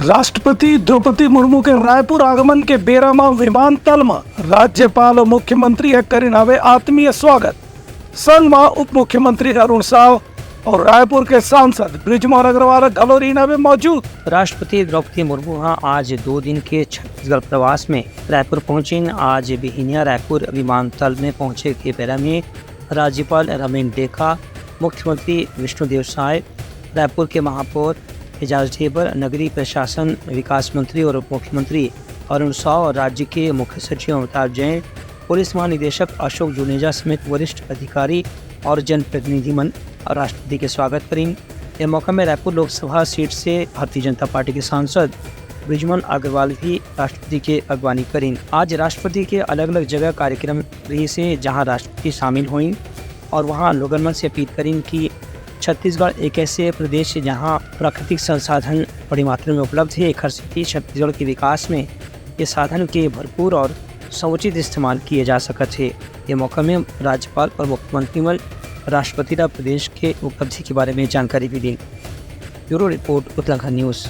राष्ट्रपति द्रौपदी मुर्मू के रायपुर आगमन के 12वां विमानतल में राज्यपाल और मुख्यमंत्री करीनावे आत्मीय स्वागत। संग में उप मुख्यमंत्री अरुण साव और रायपुर के सांसद ब्रिजमोहन अग्रवाल गलोरीना में मौजूद। राष्ट्रपति द्रौपदी मुर्मू आज 2 दिन के छत्तीसगढ़ प्रवास में रायपुर पहुंची। आज बिहिनिया रायपुर विमानतल में पहुंचे के बेरा में राज्यपाल रमेन डेका, मुख्यमंत्री विष्णुदेव साय, रायपुर के महापौर एजाज ढेबर, नगरीय प्रशासन विकास मंत्री और उप मुख्यमंत्री अरुण साव और राज्य के मुख्य सचिव अमिताभ जैन, पुलिस महानिदेशक अशोक जुनेजा समेत वरिष्ठ अधिकारी और जनप्रतिनिधिमंडल राष्ट्रपति के स्वागत करें। इस मौका में रायपुर लोकसभा सीट से भारतीय जनता पार्टी के सांसद ब्रिजमोहन अग्रवाल भी राष्ट्रपति के अगवानी करें। आज राष्ट्रपति के अलग अलग जगह कार्यक्रम रही से जहां राष्ट्रपति शामिल हुई और वहां लोगन से अपील करें कि छत्तीसगढ़ एक ऐसे प्रदेश है जहां प्राकृतिक संसाधन बड़ी मात्रा में उपलब्ध है। एक स्थिति छत्तीसगढ़ के विकास में ये साधन के भरपूर और समुचित इस्तेमाल किए जा सकते हैं। ये मौका में राज्यपाल और मुख्यमंत्री राष्ट्रपति प्रदेश के उपलब्धि के बारे में जानकारी भी दी। Bureau report Uttarakhand news.